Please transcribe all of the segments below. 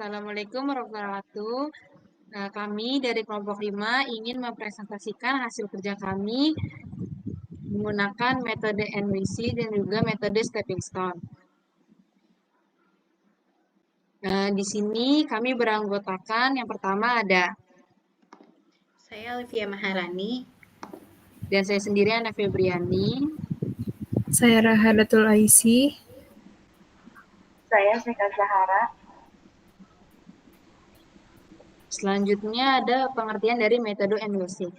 Assalamualaikum warahmatullahi wabarakatuh. Kami dari kelompok 5 ingin mempresentasikan hasil kerja kami menggunakan metode NWC dan juga metode stepping stone. Di sini kami beranggotakan yang pertama ada Saya Olivia Maharani. dan saya sendiri Ana Febriani. Saya Rahadatul Aisy. Saya Seka Zahara. Selanjutnya ada pengertian dari metode NWC.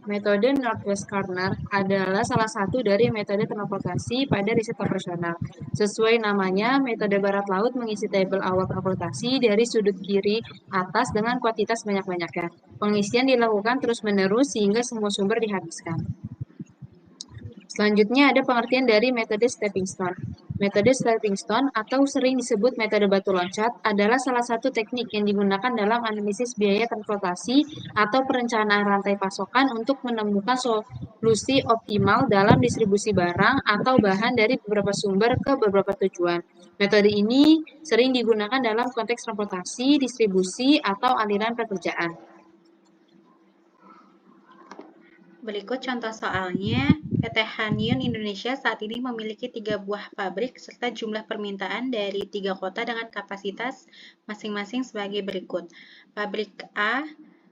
Metode Northwest Corner adalah salah satu dari metode transportasi pada riset operasional. Sesuai namanya, metode barat laut mengisi tabel awal transportasi dari sudut kiri atas dengan kuantitas banyak-banyaknya. Pengisian dilakukan terus-menerus sehingga semua sumber dihabiskan. Selanjutnya ada pengertian dari metode stepping stone. Metode stepping stone atau sering disebut metode batu loncat adalah salah satu teknik yang digunakan dalam analisis biaya transportasi atau perencanaan rantai pasokan untuk menemukan solusi optimal dalam distribusi barang atau bahan dari beberapa sumber ke beberapa tujuan. Metode ini sering digunakan dalam konteks transportasi, distribusi, atau aliran pekerjaan. Berikut contoh soalnya. PT Hanyun Indonesia saat ini memiliki 3 buah pabrik serta jumlah permintaan dari 3 kota dengan kapasitas masing-masing sebagai berikut. Pabrik A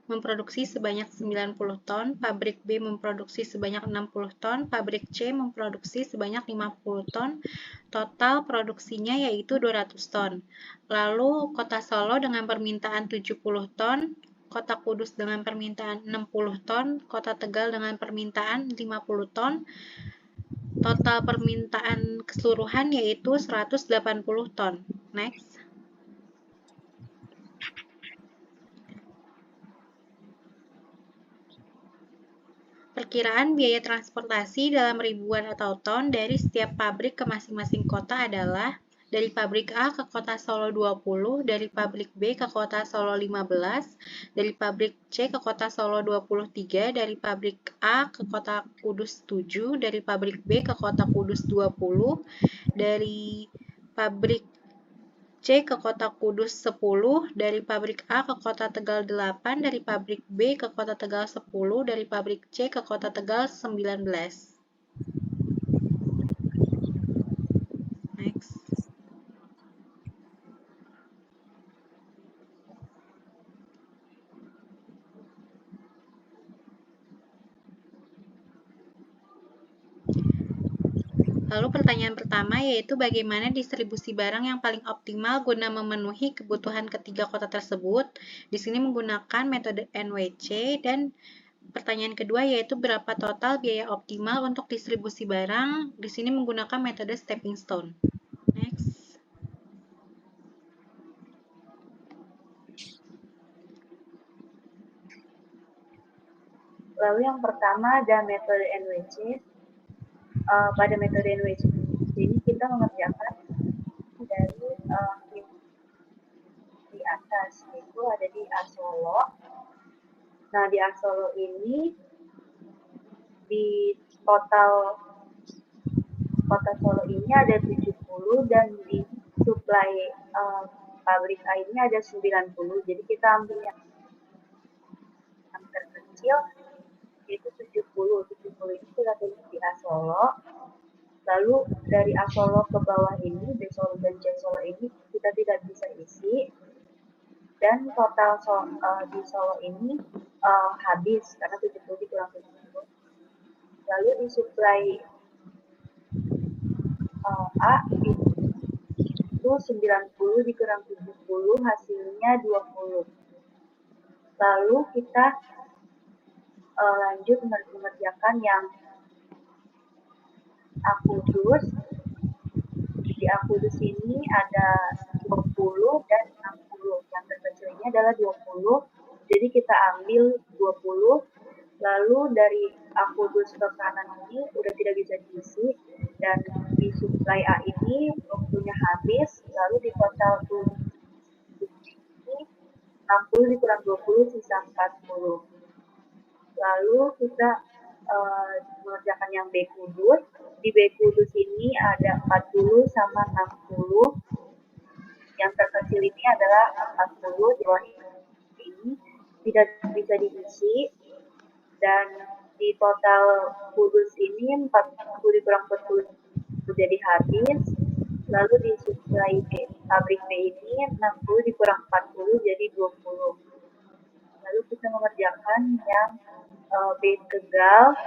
memproduksi sebanyak 90 ton, pabrik B memproduksi sebanyak 60 ton, pabrik C memproduksi sebanyak 50 ton, total produksinya yaitu 200 ton. Lalu Kota Solo dengan permintaan 70 ton, Kota Kudus dengan permintaan 60 ton, Kota Tegal dengan permintaan 50 ton, total permintaan keseluruhan yaitu 180 ton. Next. Perkiraan biaya transportasi dalam ribuan atau ton dari setiap pabrik ke masing-masing kota adalah dari pabrik A ke kota Solo 20, dari pabrik B ke kota Solo 15, dari pabrik C ke kota Solo 23, dari pabrik A ke kota Kudus 7, dari pabrik B ke kota Kudus 20, dari pabrik C ke kota Kudus 10, dari pabrik A ke kota Tegal 8, dari pabrik B ke kota Tegal 10, dari pabrik C ke kota Tegal 19. Next. Lalu pertanyaan pertama yaitu bagaimana distribusi barang yang paling optimal guna memenuhi kebutuhan ketiga kota tersebut. Di sini menggunakan metode NWC dan pertanyaan kedua yaitu berapa total biaya optimal untuk distribusi barang. Di sini menggunakan metode stepping stone. Next. Lalu yang pertama ada metode NWC. Pada metode NWC ini kita mengerjakan dari di atas, itu ada di Asolo. Nah, di Asolo ini di total kota Solo ini ada 70 dan di suplai pabrik airnya ada 90. Jadi kita ambil yang terkecil yaitu 70. 70 ini kita tulis di Asolo. Lalu dari Asolo ke bawah ini, B Solo dan C Solo ini kita tidak bisa isi. Dan total di Solo ini habis karena 70 dikurang 70. Lalu disuplai A itu 90 dikurang 70 hasilnya 20. Lalu kita lanjut mengerjakan yang Akudus. Di Akudus ini ada 20 dan 60. Yang terkecilnya adalah 20. Jadi kita ambil 20. Lalu dari Akudus ke kanan ini udah tidak bisa diisi. Dan di suplai A ini waktunya habis. Lalu di total ini 60 dikurang 20 sisa 40. Lalu kita mengerjakan yang B Kudus. Di B Kudus ini ada 40 sama 60. yang terkecil ini adalah 40, di bawah ini tidak bisa diisi, dan di total kudus ini 40 dikurang 40 jadi habis, lalu di supply pabrik B ini 60 dikurang 40 jadi 20. Lalu kita mengerjakan yang B Tegal.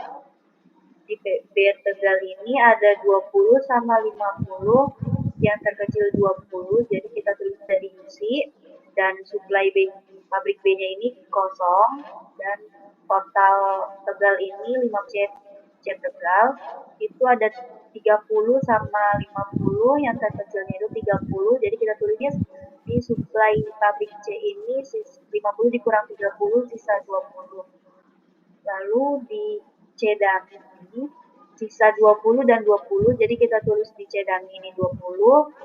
Di B Tegal ini ada 20 sama 50, yang terkecil 20, jadi kita tulis dari isi, dan supply B, pabrik B-nya ini kosong, dan total Tegal ini 5C Tegal, itu ada 30 sama 50, yang terkecilnya itu 30, jadi kita tulisnya di supply pabrik C ini 50 dikurang 30, sisa 20. Lalu di C dan ini sisa 20 dan 20, jadi kita tulis di C dan ini 20,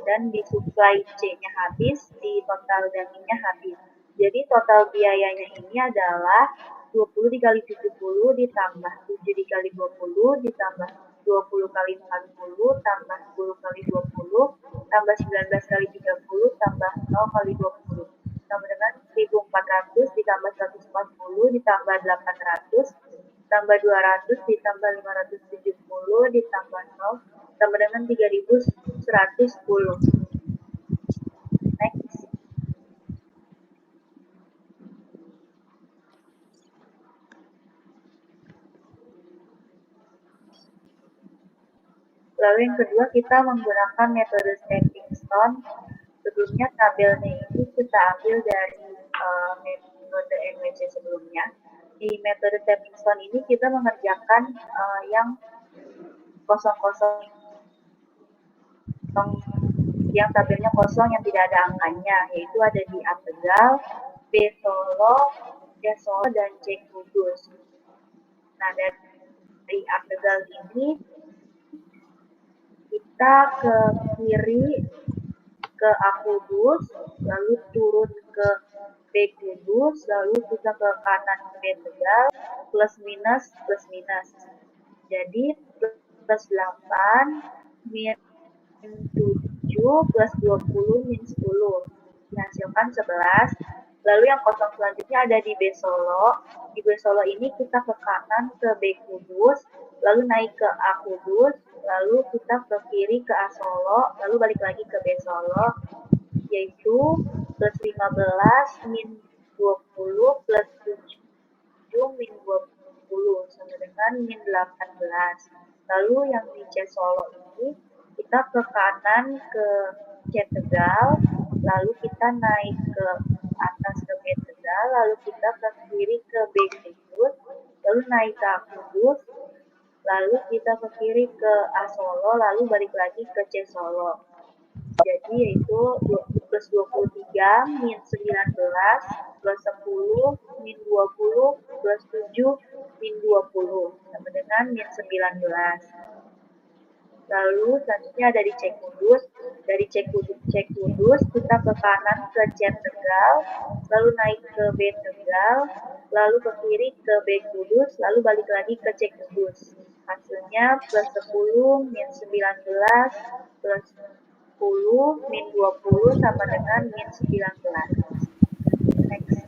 dan di supply C-nya habis, di total dan-nya habis. Jadi total biayanya ini adalah 20 dikali 70 ditambah 7 dikali 20 ditambah 20 kali 40 tambah 10 kali 20 tambah 19 kali 30 tambah 0 kali 20 sama dengan 1400 ditambah 140 ditambah 800 tambah 200 ditambah 570 ditambah 0 sama dengan 3110. Next. Lalu yang kedua, kita menggunakan metode stepping stone. Sebelumnya tabelnya ini kita ambil dari metode NWC sebelumnya. Di metode stepping stone ini kita mengerjakan yang kosong-kosong, yang tabelnya kosong yang tidak ada angkanya, yaitu ada di A Tegal, B Solo, C Solo, dan C Kudus. Nah, dari A Tegal ini kita ke kiri ke A Kudus, lalu turun ke B Kudus, lalu kita ke kanan ke B Tegal, plus minus. Jadi plus 8 min 7 plus 20 min 10 menghasilkan 11. Lalu yang kosong selanjutnya ada di B Solo. Di B Solo ini kita ke kanan ke B Kudus, lalu naik ke A Kudus, lalu kita ke kiri ke A Solo, lalu balik lagi ke B Solo, yaitu plus 15 min 20 plus 7 min 20 sama dengan min 18. Lalu yang di C Solo ini kita ke kanan ke C Tegal, lalu kita naik ke atas ke B Tegal, lalu kita ke kiri ke B Kudus, lalu naik ke A Kudus, lalu kita ke kiri ke A Solo, lalu balik lagi ke C Solo. Jadi yaitu plus 23 min 19 plus 10 min 20 plus 7 min 20 sama dengan min 19. Lalu selanjutnya ada di C Kudus. Dari C Kudus kita ke kanan ke C Tegal, lalu naik ke B Tegal, lalu ke kiri ke B Kudus, lalu balik lagi ke C Kudus. Hasilnya plus 10 min 19 plus 10 min 20 sama dengan min 19. Next.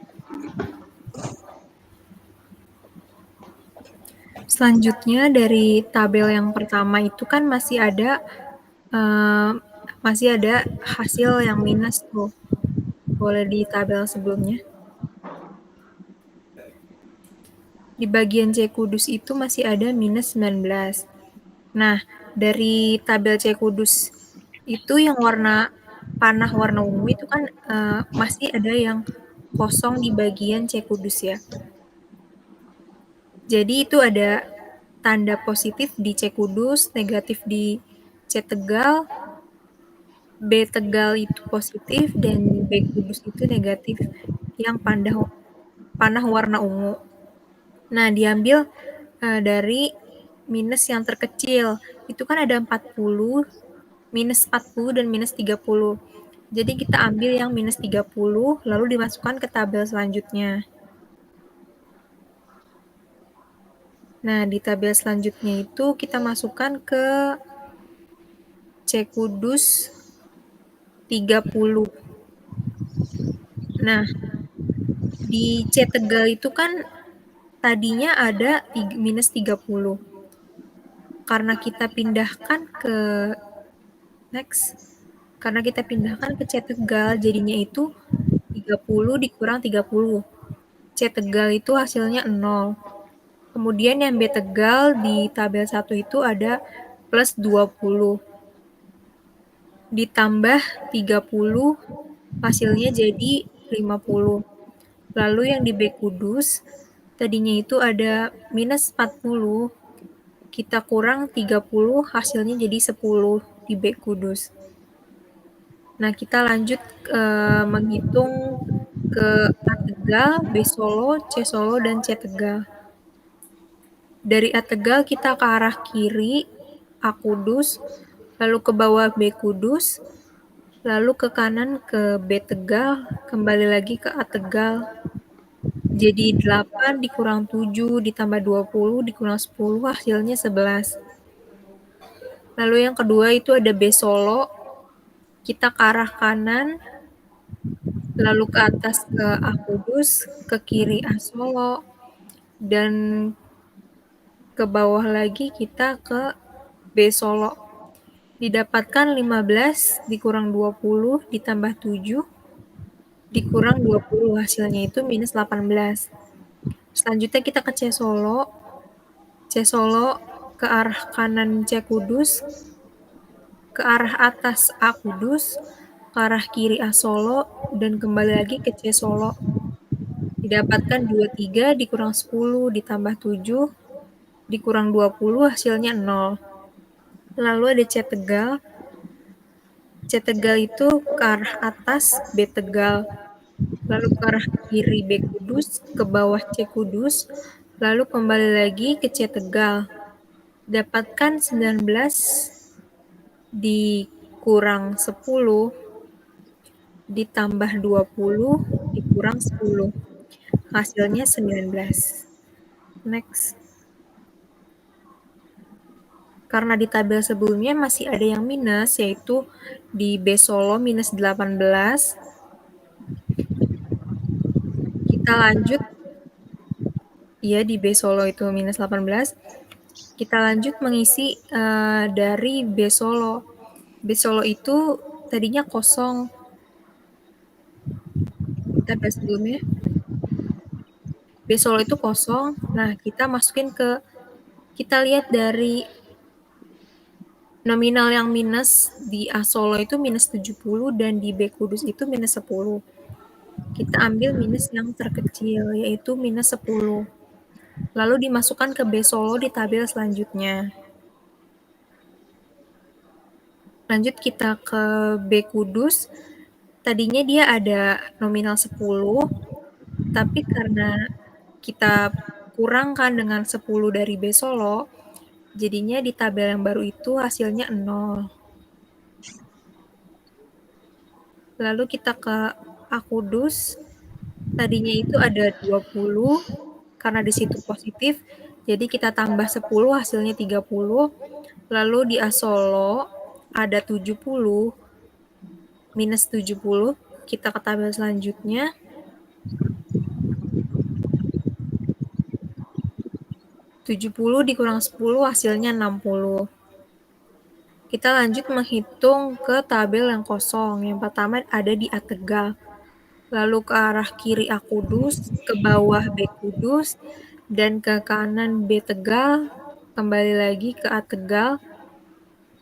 Selanjutnya dari tabel yang pertama itu kan masih ada hasil yang minus tuh. Boleh di tabel sebelumnya. Di bagian C Kudus itu masih ada minus 19. Nah, dari tabel C Kudus itu yang panah warna ungu itu kan masih ada yang kosong di bagian C Kudus ya. Jadi itu ada tanda positif di C Kudus, negatif di C Tegal, B Tegal itu positif, dan B Kudus itu negatif yang panah warna ungu. Nah, diambil dari minus yang terkecil. Itu kan ada 40, minus 40, dan minus 30. Jadi kita ambil yang minus 30, lalu dimasukkan ke tabel selanjutnya. Nah, di tabel selanjutnya itu kita masukkan ke C Kudus 30. Nah, di C Tegal itu kan tadinya ada minus 30. Karena kita pindahkan ke karena kita pindahkan ke C Tegal, jadinya itu 30 dikurang 30. C Tegal itu hasilnya 0. Kemudian yang B Tegal di tabel 1 itu ada plus 20. Ditambah 30, hasilnya jadi 50. Lalu yang di B Kudus, tadinya itu ada minus 40. Kita kurang 30, hasilnya jadi 10 di B Kudus. Nah, kita lanjut menghitung ke A Tegal, B Solo, C Solo, dan C Tegal. Dari A Tegal kita ke arah kiri, A Kudus, lalu ke bawah B Kudus, lalu ke kanan ke B Tegal, kembali lagi ke A Tegal. Jadi 8 dikurang 7 ditambah 20 dikurang 10, hasilnya 11. Lalu yang kedua itu ada B Solo, kita ke arah kanan, lalu ke atas ke A Kudus, ke kiri A Solo, dan ke bawah lagi kita ke B Solo. Didapatkan 15 dikurang 20 ditambah 7 dikurang 20, hasilnya itu minus 18. Selanjutnya kita ke C Solo. C Solo ke arah kanan C Kudus, ke arah atas A Kudus, ke arah kiri A Solo, dan kembali lagi ke C Solo. Didapatkan 23 dikurang 10 ditambah 7 dikurang 20, hasilnya 0. Lalu ada C Tegal. C Tegal itu ke arah atas B Tegal, lalu ke arah kiri B Kudus, ke bawah C Kudus, lalu kembali lagi ke C Tegal. Dapatkan 19 dikurang 10 ditambah 20 dikurang 10. Hasilnya 19. Next. Karena di tabel sebelumnya masih ada yang minus, yaitu di B Solo minus 18. Kita lanjut, ya di B Solo itu minus 18. Kita lanjut mengisi dari B Solo. B Solo itu tadinya kosong. Di tabel sebelumnya. B Solo itu kosong. Nah, kita masukin kita lihat dari nominal yang minus di A Solo itu minus 70 dan di B Kudus itu minus 10. Kita ambil minus yang terkecil, yaitu minus 10. Lalu dimasukkan ke B Solo di tabel selanjutnya. Lanjut kita ke B Kudus. Tadinya dia ada nominal 10, tapi karena kita kurangkan dengan 10 dari B Solo, jadinya di tabel yang baru itu hasilnya 0. Lalu kita ke A Kudus, tadinya itu ada 20, karena di situ positif, jadi kita tambah 10, hasilnya 30. Lalu di A Solo ada 70, minus 70, kita ke tabel selanjutnya. (70) dikurang 10, hasilnya 60. Kita lanjut menghitung ke tabel yang kosong. Yang pertama ada di A Tegal. Lalu ke arah kiri A Kudus, ke bawah B Kudus, dan ke kanan B Tegal, kembali lagi ke A Tegal.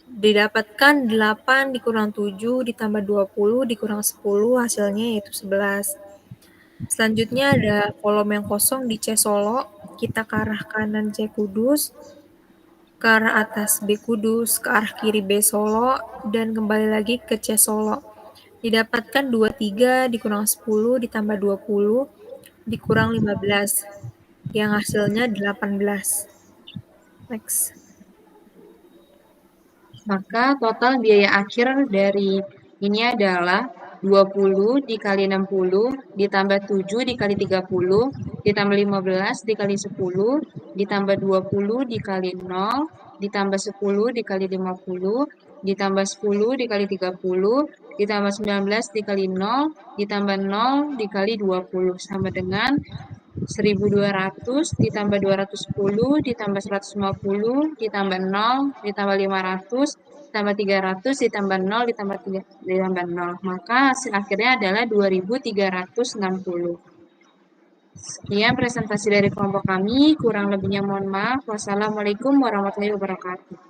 Didapatkan 8 dikurang 7 ditambah 20 dikurang 10, hasilnya yaitu 11. Selanjutnya ada kolom yang kosong di C Solo. Kita ke arah kanan C Kudus, ke arah atas B Kudus, ke arah kiri B Solo, dan kembali lagi ke C Solo. Didapatkan 23 dikurang 10 ditambah 20 dikurang 15, yang hasilnya 18. Next. Maka total biaya akhir dari ini adalah 20 dikali 60 ditambah 7 dikali 30 ditambah 15 dikali 10 ditambah 20 dikali 0 ditambah 10 dikali 50 ditambah 10 dikali 30, ditambah 19 dikali 0, ditambah 0 dikali 20, sama dengan 1200 ditambah 210 ditambah 150 ditambah 0 ditambah 500 ditambah 300 ditambah 0 ditambah 0. Maka hasil akhirnya adalah 2360. Sekian presentasi dari kelompok kami, kurang lebihnya mohon maaf. Wassalamualaikum warahmatullahi wabarakatuh.